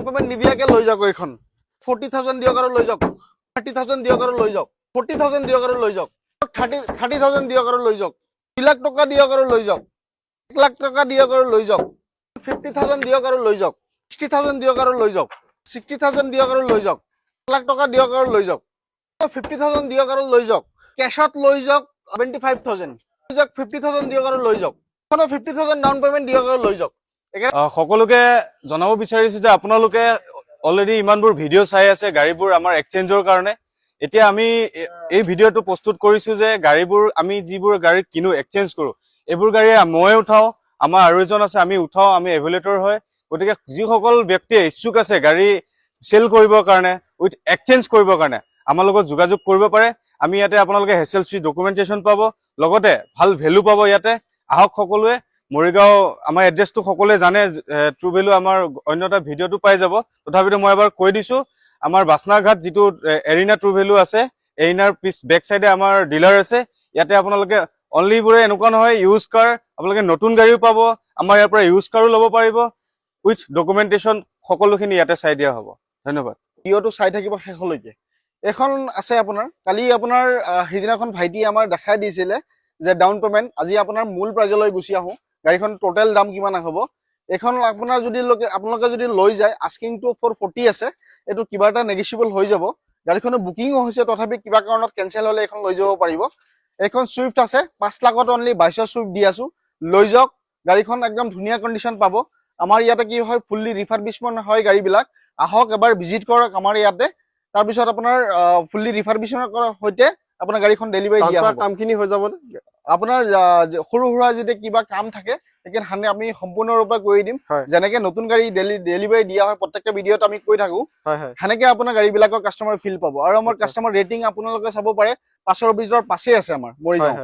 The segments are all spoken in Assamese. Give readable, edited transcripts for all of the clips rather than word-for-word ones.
পেমেন্ট নিদিয়াকে লৈ যাওক এইখন 40,000 দিয়ক আৰু লৈ যাওক 30,000 দিয়ক আৰু লৈ যাওক 40,000 দিয়ক আৰু লৈ যাওক 30,000 দিয়ক আৰু লৈ যাওক 2 লাখ টকা দিয়ক আৰু লৈ যাওক 1 লাখ টকা দিয়ক আৰু লৈ যাওক 50,000 দিয়ক আৰু লৈ যাওক 60,000 দিয়ক আৰু লৈ যাওক 60,000 দিয়ক আৰু লৈ যাওক 1 লাখ টকা দিয়ক আৰু লৈ যাওক 50,000 দিয়ক আৰু লৈ যাওক কেশত লৈ যাওক 25,000 লৈ যাওক 50,000 দিয়ক আৰু লৈ যাওক 50,000 ডাউন পেমেন্ট দিয়ক আৰু লৈ যাওক সকলোকে জনাব বিচাৰিছো যে আপোনালোকে অলৰেডি ইমানবোৰ ভিডিঅ' চাই আছে গাড়ীবোৰ আমাৰ এক্সচেঞ্জৰ কাৰণে এতিয়া আমি এই ভিডিঅ'টো প্ৰস্তুত কৰিছো যে গাড়ীবোৰ আমি যিবোৰ গাড়ী কিনো এক্সচেঞ্জ কৰো এইবোৰ গাড়ী মই উঠাও আমাৰ আৰু এজন আছে আমি উঠাও আমি এভেলেটৰ হয় গতিকে যিসকল ব্যক্তিয়ে ইচ্ছুক আছে গাড়ী সেল কৰিবৰ কাৰণে উইথ এক্সচেঞ্জ কৰিবৰ কাৰণে আমাৰ লগত যোগাযোগ কৰিব পাৰে আমি ইয়াতে আপোনালোকে হেছেল ফ্ৰী ডকুমেন্টেশন পাব লগতে ভাল ভ্যালু পাব ইয়াতে আহক সকলোৱে মৰিগাঁও আমাৰ এড্ৰেছটো সকলোৱে জানে ট্ৰু ভ্যালু আমাৰ অন্য এটা ভিডিঅ'টো পাই যাব তথাপিতো মই এবাৰ কৈ দিছো আমাৰ বাসনাঘাট যিটো এৰিনা ট্ৰু ভ্যালু আছে এৰিনাৰ পিছ বেক সাইডে আমাৰ ডিলাৰ আছে ইয়াতে আপোনালোকে অনলি বুৰে এনেকুৱা নহয় ইউজ কাৰ আপোনালোকে নতুন গাড়ীও পাব আমাৰ ইয়াৰ পৰা ইউজ কাৰো ল'ব পাৰিব উইথ ডকুমেন্টেশন সকলোখিনি ইয়াতে চাই দিয়া হ'ব ধন্যবাদ ভিডিঅ'টো চাই থাকিব শেষলৈকে এখন আছে আপোনাৰ কালি আপোনাৰ হিদিনাখন ভাইটি আমাৰ দেখাই দিছিলে যে ডাউন পেমেন্ট আজি আপোনাৰ মূল প্ৰাইজলৈ গুছি আহো গাড়ীখন টোটাল দাম কিমান হ'ব এখন আপোনাৰ যদি আপোনালোকে যদি লৈ যায় আস্কিং টু 440 আছে এটো কিবা এটা নেগোশিয়েবল হৈ যাব গাড়ীখনৰ বুকিং হৈছে তথাপি কিবা কাৰণত কেনসেল হলে এখন লৈ যাব পাৰিব এখন সুইফট আছে 5 লাখত অনলি 22 সুইফট দি আছো লৈ যাওক গাড়ীখন একদম ধুনীয়া কন্ডিশন পাব আমাৰ ইয়াতে কি হয় ফুললি ৰিফাৰবিশমেন্ট হয় গাড়ীবিলাক আহক এবাৰ ভিজিট কৰক আমাৰ ইয়াতে তাৰ পিছত আপোনাৰ ফুললি ৰিফাৰবিশমেন্ট কৰাৰ হৈতে আপোনাৰ গাড়ীখন ডেলিভাৰী দিয়া হ'ব কামখিনি হৈ যাব আপোনাৰ সৰু সৰু যদি কিবা কাম থাকে একেন হানে আমি সম্পূৰ্ণৰূপে কৰি দিম যেনেকে নতুন গাড়ী ডেলিভাৰী দিয়া হয় প্ৰত্যেকটা ভিডিঅ'ত আমি কৈ থাকো হানেকে আপোনাৰ গাড়ীবিলাকৰ কাস্টমাৰ ফিল পাব আৰু আমাৰ কাস্টমাৰ ৰেটিং আপোনালোকে চাব পাৰে 5ৰ ভিতৰত 5 আছে আমাৰ মৰিগাঁও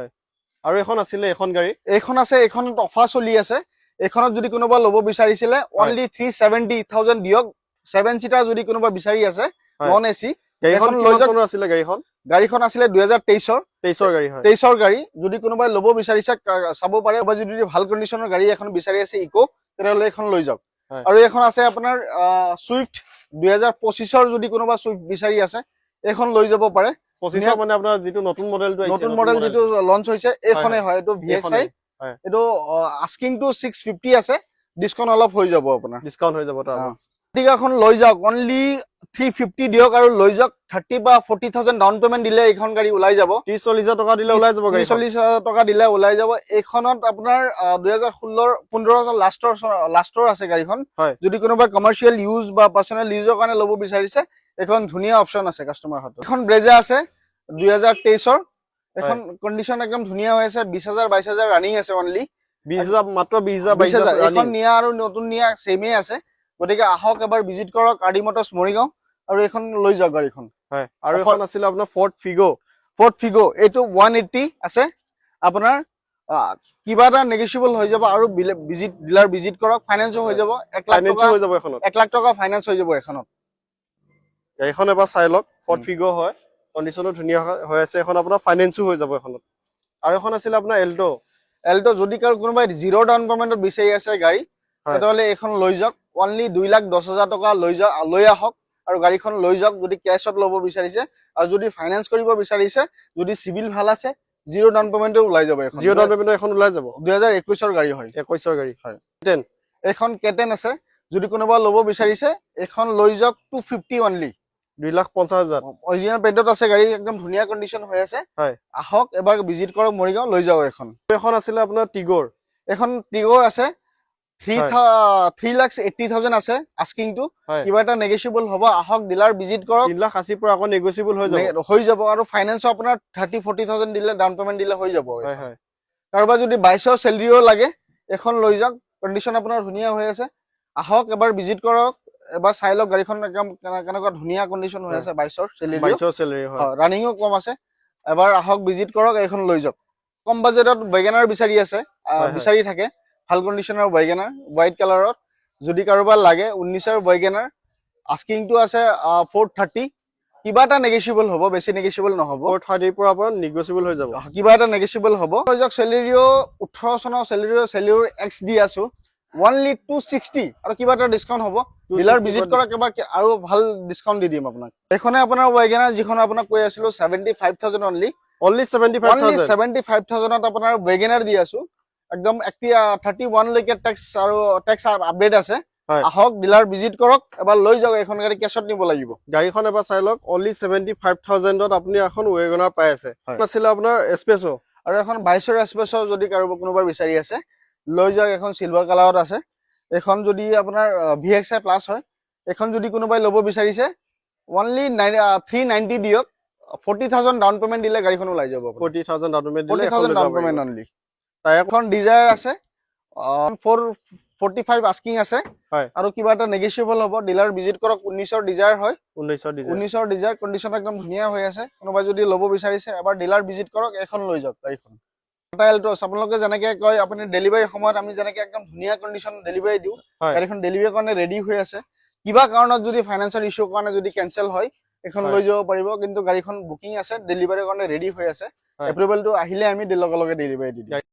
আৰু এখন আছিল এখন গাড়ী এইখন আছে এইখনত অফাৰ চলি আছে এইখনত যদি কোনোবা ল'ব বিচাৰিছিলে অনলি 370,000 দিয়ক 7 সিটাৰ যদি কোনোবা বিচাৰি আছে নন এসি গাড়ীখন লৈ যাওক আছিল গাড়ীখন আছিলে 2023ৰ 23ৰ গাড়ী হয় 23ৰ গাড়ী যদি কোনোবাই ল'ব বিচাৰিছে চাব পাৰে বা যদি ভাল কন্ডিশনৰ গাড়ী এখন বিচাৰি আছে ইকো তেতিয়াহ'লে এখন লৈ যাওক আৰু এখন আছে আপোনাৰ সুইফট 2025ৰ যদি কোনোবা সুইফট বিচাৰি আছে এখন লৈ যাব পাৰে 25ৰ মানে আপোনাৰ যিটো নতুন মডেলটো আহিছে নতুন মডেল যিটো লঞ্চ হৈছে এইখনে হয় এটো VXI এটো আস্কিং টু 650 আছে ডিসকাউন্ট অলপ হৈ যাব আপোনাৰ ডিসকাউন্ট হৈ যাব তাৰ টিকাখন লৈ যাওক অনলি 350 দিয়ক আৰু লৈ যাওক 30 বা 40,000 ডাউন পেমেন্ট দিলে এইখন গাড়ী ওলাই যাব 30-40 টকা দিলে ওলাই যাব গাড়ী 40 টকা দিলে ওলাই যাব এইখনত আপোনাৰ 2016-15 লাষ্টৰ আছে গাড়ীখন যদি কোনোবা কমাৰ্শিয়াল ইউজ বা পাৰ্সোনাল ইউজৰ কাৰণে ল'ব বিচাৰিছে এখন ধুনীয়া অপচন আছে কাস্টমাৰ হাতত এখন ব্ৰেজা আছে 2023ৰ এখন কন্ডিশন একদম ধুনীয়া হৈ আছে 20,000 22,000 ৰানিং আছে অনলি 20,000 মাত্ৰ 20,000 22,000 এখন নিয়া আৰু নতুন নিয়া সেমে আছে গতিকে আহক এবাৰ ভিজিট কৰক আৰডি মটৰছ মৰিগাঁও আৰু এখন লৈ যাওক গাড়ীখন হয় আৰু এখন আছিল আপোনাৰ ফৰ্ড ফিগো এইটো 180 আছে আপোনাৰ কিবা এটা নেগোশিয়েবল হৈ যাব আৰু ভিজিট ডিলাৰ ভিজিট কৰক ফাইনান্সো হৈ যাব 1 লাখ টকা হৈ যাব এখনত 1 লাখ টকা ফাইনান্স হৈ যাব এখনত গাড়ীখন এবাৰ চাই লওক ফৰ্ড ফিগো হয় কন্ডিশনো ধুনীয়া হৈ আছে এখন আপোনাৰ ফাইনান্সো হৈ যাব এখনত আৰু এখন আছিল আপোনাৰ এল্টো যদি কোনোবাই 0 ডাউন পেমেন্টত বিচাৰি আছে গাড়ী তেতিয়াহ'লে এখন লৈ যাওক অনলি 2,10,000 টকা লৈ আহক আৰু গাড়ীখন লৈ যাওক যদি কেশত ল'ব বিচাৰিছে আৰু যদি ফাইনান্স কৰিব বিচাৰিছে যদি সিভিল ভাল আছে 0 ডাউন পেমেন্টে ওলাই যাব এখন 0 ডাউন পেমেন্ট এখন ওলাই যাব 2021ৰ গাড়ী হয় 21ৰ গাড়ী হয় এখন কেটেন আছে যদি কোনোবা ল'ব বিচাৰিছে এখন লৈ যাওক 250 অনলি 2,50,000 অৰিজিনাল পেডত আছে গাড়ী একদম ধুনীয়া কন্ডিশন হৈ আছে আহক এবাৰ ভিজিট কৰক মৰিগাঁও লৈ যাওক এখন আছিল আপোনাৰ টিগৰ আছে 3,80,000 আছে আস্কিং টু কিবা এটা নেগোশিয়েবল হ'ব আহক ডিলাৰ ভিজিট কৰক 3,80,000 পৰা আকৌ নেগোশিয়েবল হৈ যাব আৰু ফাইনান্সও আপোনাৰ 30-40,000 দিলে ডাউন পেমেন্ট দিলে হৈ যাব কাৰোবাৰ যদি 22ৰ চেলাৰিও লাগে এখন লৈ যাওক কন্ডিশন আপোনাৰ ধুনীয়া হৈ আছে আহক এবাৰ ভিজিট কৰক এবাৰ চাই লওক গাড়ীখন একদম কেনেকুৱা ধুনীয়া কন্ডিশন হৈ আছে 22ৰ চেলাৰি হয় ৰানিংও কম আছে এবাৰ আহক ভিজিট কৰক এখন লৈ যাওক কম বাজেটত WagonR বিচাৰি থাকে ভাল কন্ডিশনৰ WagonR হোৱাইট কালাৰত যদি কাৰোবাৰ লাগে 19ৰ WagonR আস্কিং টু আছে 430 কিবা এটা নেগোশিয়েবল হ'ব বেছি নেগোশিয়েবল নহব 430 পৰা আপোনাৰ নেগোশিয়েবল হৈ যাব কিবা এটা নেগোশিয়েবল হ'ব হৈ যাওক চেলাৰিও 18 চনৰ চেলাৰিও এক্স দি আছো অনলি 260 আৰু কিবা এটা ডিসকাউন্ট হ'ব ডিলাৰ 260 ভিজিট কৰক এবাৰ আৰু ভাল ডিসকাউন্ট দি দিম আপোনাক এখনে আপোনাৰ ৱেগনাৰ যিখন আপোনাক কৈ আছিলো 75000 অনলি অনলি 75000 75000ত আপোনাৰ ৱেগনাৰ দি আছো একদম 31 লৈকে টেক্স আৰু টেক্স আপডেট আছে হয়। আহক ডিলাৰ ভিজিট কৰক এবাৰ লৈ যাওক এখন গাড়ী কেছত নিব লাগিব গাড়ীখন এবাৰ চাই লওক অনলি 75000ত আপুনি এখন ৱেগনাৰ পাই আছে হয়। আছিলে আপোনাৰ এস্পেছো আৰু এখন 22ৰ এস্পেছো যদি কাৰোবাৰ কোনোবা বিচাৰি আছে লৈ যাওক এখন সিলভাৰ কালাৰত আছে এখন যদি আপোনাৰ VXI প্লাস হয় এখন যদি কোনোবাই ল'ব বিচাৰিছে অনলি 390 দিয়ক 40000 ডাউন পেমেন্ট দিলে গাড়ীখন ওলাই যাব 40000 ডাউন পেমেন্ট দিলে 40000 ডাউন পেমেন্ট অনলি তাই এখন ডিজায়াৰ আছে 445 আস্কিং আছে হয়। আৰু কিবা এটা নেগোশিয়েবল হ'ব ডিলাৰ ভিজিট কৰক 19ৰ ডিজায়াৰ হয় 19ৰ ডিজাইন 19ৰ ডিজায়াৰ কন্ডিশন একদম ধুনীয়া হৈ আছে কোনোবাই যদি ল'ব বিচাৰিছে এবাৰ ডিলাৰ ভিজিট কৰক এখন লৈ যাওক গাড়ীখন টাটা এল্টছ আপোনালোকে যেনেকে কয় আপুনি ডেলিভাৰী সময়ত আমি যেনেকে একদম ধুনীয়া কন্ডিশন ডেলিভাৰী দিওঁ হয়। গাড়ীখন ডেলিভাৰী কাৰণে ৰেডি হৈ আছে কিবা কাৰণত যদি ফাইনান্সৰ ইস্যু কাৰণে যদি কেনসেল হয় এখন হয়। লৈ যাব পাৰিব কিন্তু গাড়ীখন বুকিং আছে ডেলিভাৰীৰ কাৰণে ৰেডি হৈ আছে হয়। এপ্ৰুভেলটো আহিলে আমি লগে লগে ডেলিভাৰী দি দিম